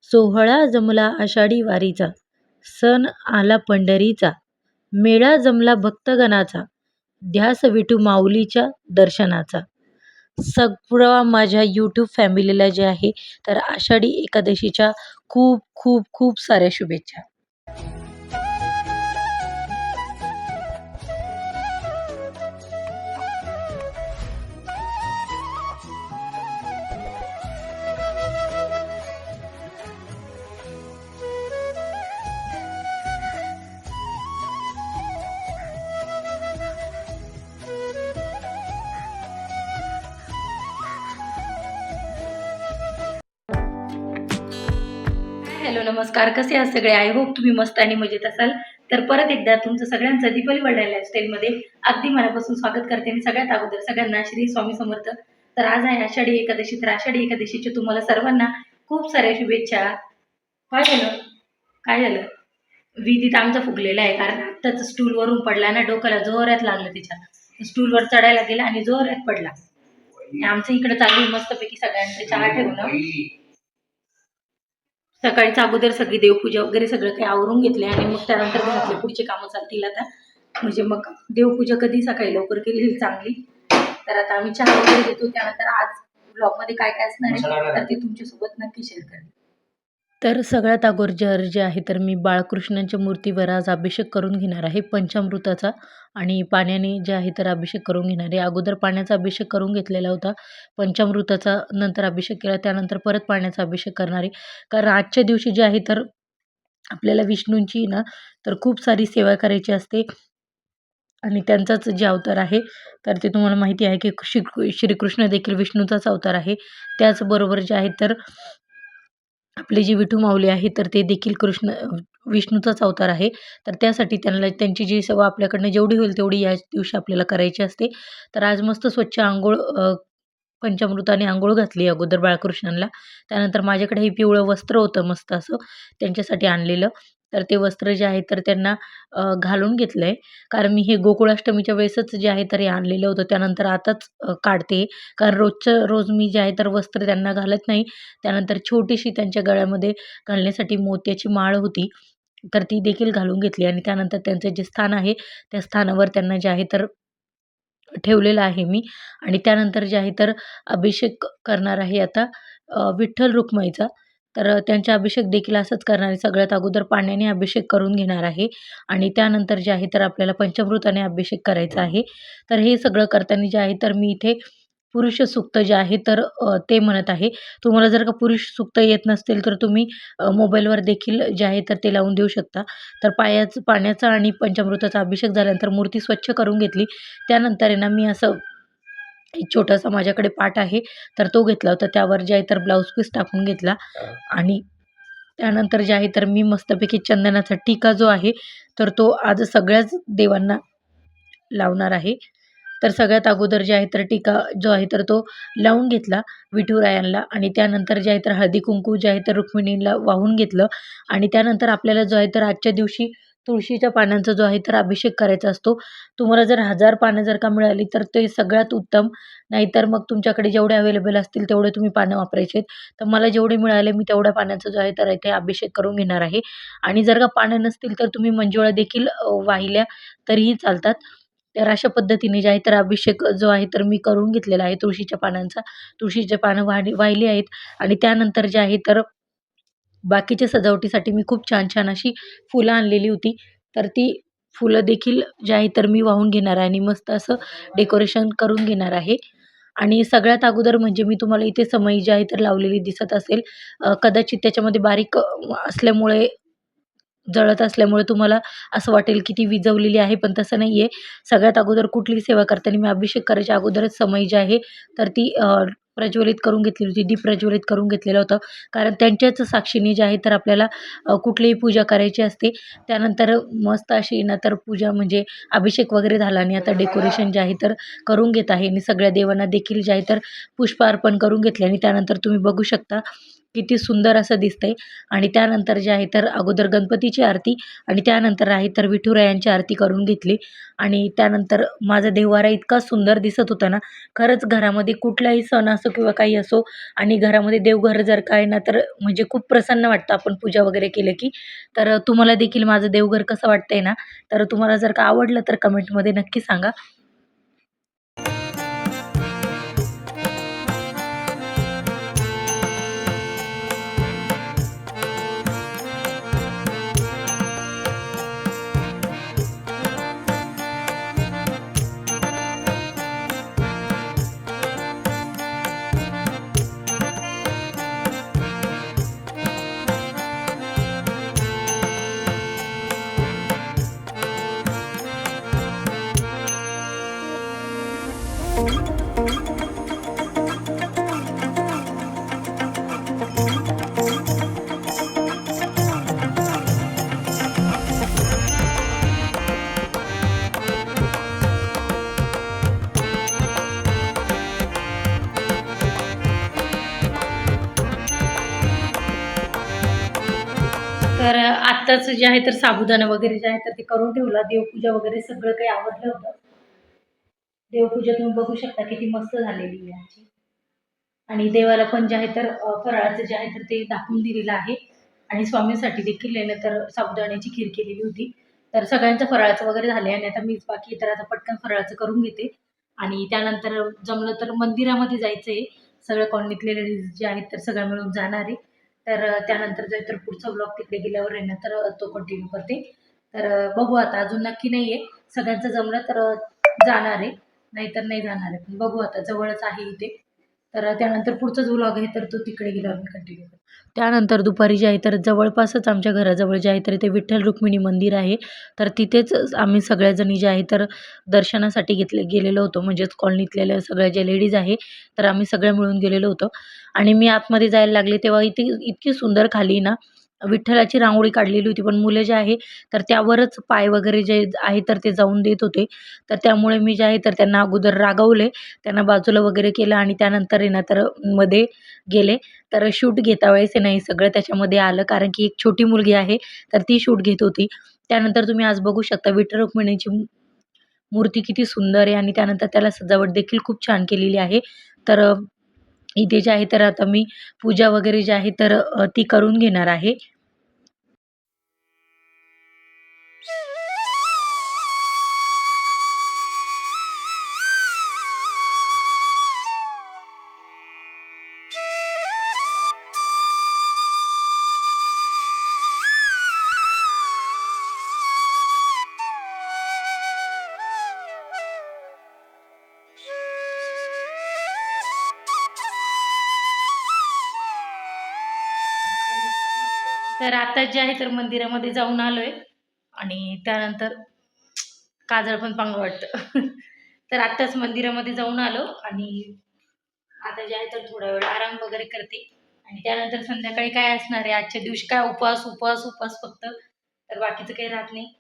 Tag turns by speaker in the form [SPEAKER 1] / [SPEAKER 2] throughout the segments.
[SPEAKER 1] सोहळा जमला आषाढी वारीचा, सण आला पंढरीचा, मेळा जमला भक्तगणाचा, ध्यास विठू माऊलीच्या दर्शनाचा. सगळ्या माझ्या यूट्यूब फॅमिलीला जे आहे तर आषाढी एकादशीच्या खूप खूप खूप साऱ्या शुभेच्छा. हॅलो नमस्कार, कसे आहात सगळे? आय होप तुम्ही मस्त आणि मजेत असाल. तर परत एकदा तुमचं सगळ्यांचं दीपावली वर्ल्ड लाईफस्टाईलमध्ये अगदी मनापासून स्वागत करते. मी सगळ्यात अगोदर सगळ्यांना श्री स्वामी समर्थ. तर आज आहे आषाढी एकादशी. तर आषाढी एकादशीची तुम्हाला सर्वांना खूप साऱ्या शुभेच्छा. काय झालं? काय झालं? विधीत आमचा फुगलेला आहे, कारण आत्ताच स्टूलवरून पडला ना, डोक्याला जोरात लागलं. त्याच्या स्टूलवर चढायला गेला आणि जोरात पडला. आमचं इकडे चालू मस्तपैकी सगळ्यांचं चहा ठेवणं. सकाळीच अगोदर सगळी देवपूजा वगैरे सगळं काही आवरून घेतले आणि मग त्यानंतर घरातले पुढचे कामं चालतील आता. म्हणजे मग देवपूजा कधी सकाळी लवकर केलेली चांगली. तर आता आम्ही चहा वगैरे घेतो. त्यानंतर आज ब्लॉगमध्ये काय काय असणार आहे तर ते तुमच्यासोबत नक्की शेअर करेन. तर सगळ्यात अगोदर जे आहे तर मी बाळकृष्णांच्या मूर्तीवर आज अभिषेक करून घेणार आहे पंचामृताचा, आणि पाण्याने जे आहे तर अभिषेक करून घेणार आहे. अगोदर पाण्याचा अभिषेक करून घेतलेला होता, पंचामृताचा नंतर अभिषेक केला, त्यानंतर परत पाण्याचा अभिषेक करणार आहे. कारण आजच्या दिवशी जे आहे तर आपल्याला विष्णूंची ना तर खूप सारी सेवा करायची असते, आणि त्यांचाच जे अवतार आहे तर ते तुम्हाला माहिती आहे की श्रीकृष्ण देखील विष्णूचाच अवतार आहे. त्याचबरोबर जे आहे तर आपले जे विठू माऊली आहे तर ते देखील विष्णूचाच अवतार आहे. तर त्यासाठी त्यांना त्यांची जी सेवा आपल्याकडनं जेवढी होईल तेवढी या दिवशी आपल्याला करायची असते. तर आज मस्त स्वच्छ अंघोळ पंचामृताने अंघोळ घातली अगोदर बाळकृष्णांना. त्यानंतर माझ्याकडे हे पिवळं वस्त्र होतं मस्त असं त्यांच्यासाठी आणलेलं. तर ते वस्त्र जे आहे तर त्यांना घालून घेतलं आहे. कारण मी हे गोकुळाष्टमीच्या वेळेसच जे आहे तर हे आणलेलं होतं. त्यानंतर आताच काढते, कारण रोजचं रोज मी जे आहे तर वस्त्र त्यांना घालत नाही. त्यानंतर छोटीशी त्यांच्या गळ्यामध्ये घालण्यासाठी मोत्याची माळ होती, तर ती देखील घालून घेतली. आणि त्यानंतर त्यांचं जे स्थान आहे त्या स्थानावर त्यांना जे आहे तर ठेवलेलं आहे मी. आणि त्यानंतर जे आहे तर अभिषेक करणार आहे आता विठ्ठल रुक्माईचा. तर त्यांचा अभिषेक देखील असंच करणार आहे. सगळ्यात अगोदर पाण्याने अभिषेक करून घेणार आहे, आणि त्यानंतर जे आहे तर आपल्याला पंचामृताने अभिषेक करायचा आहे. तर हे सगळं करताना जे आहे तर मी इथे पुरुष सूक्त जे आहे तर ते म्हणत आहे. तुम्हाला जर का पुरुष सूक्त येत नसतील तर तुम्ही मोबाईलवर देखील जे आहे तर ते लावून देऊ शकता. तर पाण्याचा आणि पंचामृताचा अभिषेक झाल्यानंतर मूर्ती स्वच्छ करून घेतली. त्यानंतर आहे ना मी असं एक छोटासा माझ्याकडे पाट आहे तर तो घेतला होता. त्यावर जे आहे तर ब्लाऊज पीस टाकून घेतला, आणि त्यानंतर जे आहे तर मी मस्तपैकी चंदनाचा टिका जो आहे तर तो आज सगळ्याच देवांना लावणार आहे. तर सगळ्यात अगोदर जे आहे तर टिका जो आहे तर तो लावून घेतला विठुरायांना, आणि त्यानंतर जे आहे तर हळदी-कुंकू जे आहे तर रुक्मिणीला वाहून घेतलं. आणि त्यानंतर आपल्याला जो आहे तर आजच्या दिवशी तुळशीच्या पानांचा जो आहे तर अभिषेक करायचा असतो. तुम्हाला जर 1000 पानं जर का मिळाली तर ते सगळ्यात उत्तम. नाहीतर मग तुमच्याकडे जेवढे अवेलेबल असतील तेवढे तुम्ही पानं वापरायचे आहेत. तर मला जेवढे मिळाले मी तेवढ्या पाण्याचा जो आहे तर इथे अभिषेक करून घेणार आहे. आणि जर का पानं नसतील तर तुम्ही मंजुळा देखील वाहिल्या तरीही चालतात. तर अशा पद्धतीने जे आहे तर अभिषेक जो आहे तर मी करून घेतलेला आहे तुळशीच्या पानांचा. तुळशीचे पानं वाहिली आहेत, आणि त्यानंतर जे आहे तर बाकीच्या सजावटीसाठी मी खूप छान-छान अशी फुलं आणलेली होती. तर ती फुलं देखील जे आहे तर मी वाहून घेणार आहे, आणि मस्त असं डेकोरेशन करून घेणार आहे. आणि सगळ्यात अगोदर म्हणजे मी तुम्हाला इथे समई जी आहे तर लावलेली दिसत असेल. कदाचित त्याच्यामध्ये बारीक असल्यामुळे जळत असल्यामुळे तुम्हाला असं वाटेल की ती विझवलेली आहे, पण तसं नाही आहे. सगळ्यात अगोदर कुठलीही सेवा करताना मी अभिषेक करायच्या अगोदरच समई जी आहे तर ती प्रज्वलित करून घेतलेली होती, दीप प्रज्वलित करून घेतलेलं होतं. कारण त्यांच्याच साक्षीने जे आहे तर आपल्याला कुठलीही पूजा करायची असते. त्यानंतर मस्त अशी ना तर पूजा म्हणजे अभिषेक वगैरे झाला, आणि आता डेकोरेशन जे आहे तर करून घेत आहे, आणि सगळ्या देवांना देखील जे आहे तर पुष्प अर्पण करून घेतले. आणि त्यानंतर तुम्ही बघू शकता किती सुंदर असं दिसतंय. आणि त्यानंतर जे आहे तर अगोदर गणपतीची आरती आणि त्यानंतर आहे तर विठुरायांची आरती करून घेतली. आणि त्यानंतर माझा देव्हारा इतका सुंदर दिसत होता ना, खरंच घरामध्ये कुठलाही सण असो किंवा काही असो आणि घरामध्ये देवघर जर का आहे ना, तर म्हणजे खूप प्रसन्न वाटतं आपण पूजा वगैरे केलं की. तर तुम्हाला देखील माझं देवघर कसं वाटतंय ना, तर तुम्हाला जर का आवडलं तर कमेंटमध्ये नक्की सांगा. तर आत्ताच जे आहे तर साबुदाणा वगैरे जे आहे तर ते करून ठेवला. देवपूजा वगैरे सगळं काही आवरलं होतं. देवपूजा तुम्ही बघू शकता किती मस्त झालेली आहे आमची. आणि देवाला पण जे आहे तर फराळाचं जे आहे तर ते दाखवून दिलेलं आहे. आणि स्वामींसाठी देखील आहे ना तर साबुदाण्याची खीर केलेली होती. तर सगळ्यांचं फराळाचं वगैरे झालंय आणि आता मीच बाकी आहे, तर आता पटकन फराळाचं करून घेते. आणि त्यानंतर जमलं तर मंदिरामध्ये जायचंय. सगळ्या कॉलनीतले लेडीज जे आहेत तर सगळ्या मिळून जाणार आहे. तर त्यानंतर जर तर पुढचा ब्लॉग तिकडे गेल्यावर आहे ना तर तो कंटिन्यू करते. तर बघू आता अजून नक्की नाहीये. सगळ्यांचं जमलं तर जाणार आहे. नाहीतर नाही जाणार आहे. पण बघू आता जवळच आहे इथे. तर त्यानंतर पुढचा जो व्लॉग आहे तर तो तिकडे गेल्यावर मी कंटिन्यू करते. त्यानंतर दुपारी जे आहे तर जवळपासच आमच्या घराजवळ जे आहे तर ते विठ्ठल रुक्मिणी मंदिर आहे. तर तिथेच आम्ही सगळ्याजणी जे आहे तर दर्शनासाठी गेलेलो होतो. म्हणजेच कॉलनीतल्या सगळ्या ज्या लेडीज आहे, तर आम्ही सगळ्या मिळून गेलेलो होतो. आणि मी आतमध्ये जायला लागले तेव्हा इथे इतकी सुंदर खाली ना विठ्ठलाची रांगोळी काढलेली होती. पण मुलं जे आहे तर त्यावरच पाय वगैरे जे आहे तर ते जाऊन देत होते. तर त्यामुळे मी जे आहे तर त्यांना अगोदर रागवले. त्यांना बाजूला वगैरे केलं आणि त्यानंतर आहे ना तर मध्ये गेले. तर शूट घेता वेळेस आहे ना हे सगळं त्याच्यामध्ये आलं. कारण की एक छोटी मुलगी आहे, तर ती शूट घेत होती. त्यानंतर तुम्ही आज बघू शकता विठ्ठल रुक्मिणीची मूर्ती किती सुंदर आहे आणि त्यानंतर त्याला सजावट देखील खूप छान केलेली आहे. तर इथे जे आहे तर आता मी पूजा वगैरे जी आहे तर ती करून घेणार आहे. तर आता जे आहे तर मंदिरामध्ये जाऊन आलोय आणि त्यानंतर काजळ पण चांगलं वाटतं. तर आत्ताच मंदिरामध्ये जाऊन आलो आणि आता जे आहे तर थोडा वेळ आराम वगैरे करते. आणि त्यानंतर संध्याकाळी काय असणार आहे, आजच्या दिवशी काय उपवास, उपवास, उपवास फक्त. तर बाकीचं काही राहत नाही.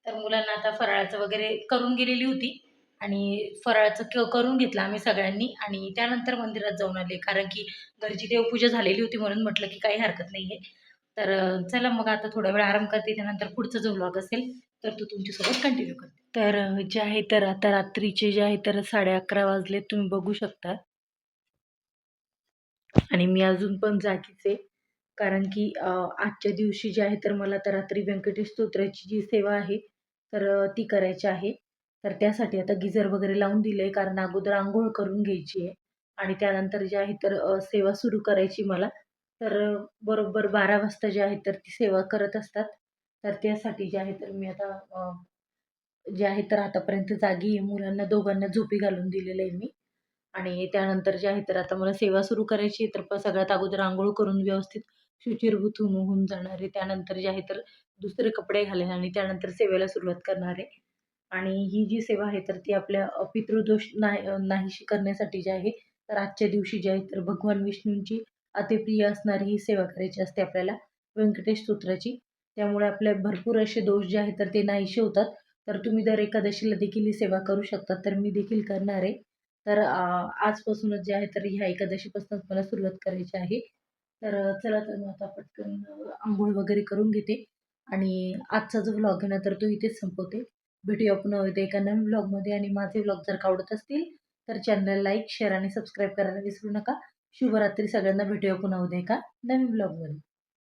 [SPEAKER 1] तर मुलांना आता फराळाचं वगैरे करून गेलेली होती आणि फराळाचं करून घेतलं आम्ही सगळ्यांनी आणि त्यानंतर मंदिरात जाऊन आले. कारण की घरची देवपूजा झालेली होती म्हणून म्हटलं की काही हरकत नाहीये. तर चला मग आता थोडा वेळ आराम करते. त्यानंतर पुढचा जो व्लॉग असेल तर तो तुमच्यासोबत कंटिन्यू करते. तर जे आहे तर आता रात्रीचे जे आहे तर 11:30 वाजले तुम्ही बघू शकता. आणि मी अजून पण जागीच आहे. कारण की आजच्या दिवशी जे आहे तर मला तर रात्री व्यंकटेश स्तोत्राची जी सेवा आहे, तर ती करायची आहे. तर त्यासाठी आता गिझर वगैरे लावून दिलंय कारण अगोदर अंघोळ करून घ्यायची आहे. आणि त्यानंतर जे आहे तर सेवा सुरू करायची मला. तर बरोबर 12 वाजता जे आहे तर ती सेवा करत असतात. तर त्यासाठी जे आहे तर मी आता जे आहे तर आतापर्यंत जागी आहे. मुलांना दोघांना झोपी घालून दिलेलं आहे मी. आणि त्यानंतर जे आहे तर आता मला सेवा सुरू करायची आहे, तर सगळ्यात अगोदर अंघोळ करून व्यवस्थित शुचिर्भूत होऊन जाणार आहे. त्यानंतर जे आहे तर दुसरे कपडे घालेन आणि त्यानंतर सेवेला सुरुवात करणार आहे. आणि ही जी सेवा आहे तर ती आपल्या पितृदोष नाहीशी करण्यासाठी जी आहे, तर आजच्या दिवशी जे आहे तर भगवान विष्णूंची अतिप्रिय असणारी ही सेवा करायची असते आपल्याला व्यंकटेश स्तोत्राची. त्यामुळे आपले भरपूर असे दोष जे आहेत तर ते नाहीसे होतात. तर तुम्ही दर एकादशीला देखील ही सेवा करू शकता. तर मी देखील करणार आहे. तर आजपासूनच जे आहे तर ह्या एकादशीपासूनच मला सुरुवात करायची आहे. तर चला तर मग आता पटकन आंघोळ वगैरे करून घेते आणि आजचा जो व्लॉग आहे ना तर तो इथेच संपवते. भेटूया पुन्हा उद्या एका नवीन व्लॉगमध्ये आणि माझे व्लॉग जर का आवडत असतील तर चॅनल लाईक शेअर आणि सबस्क्राईब करायला विसरू नका. शुभरात्री सगळ्यांना. भेटूया पुन्हा उद्या एका नवीन व्लॉगमध्ये.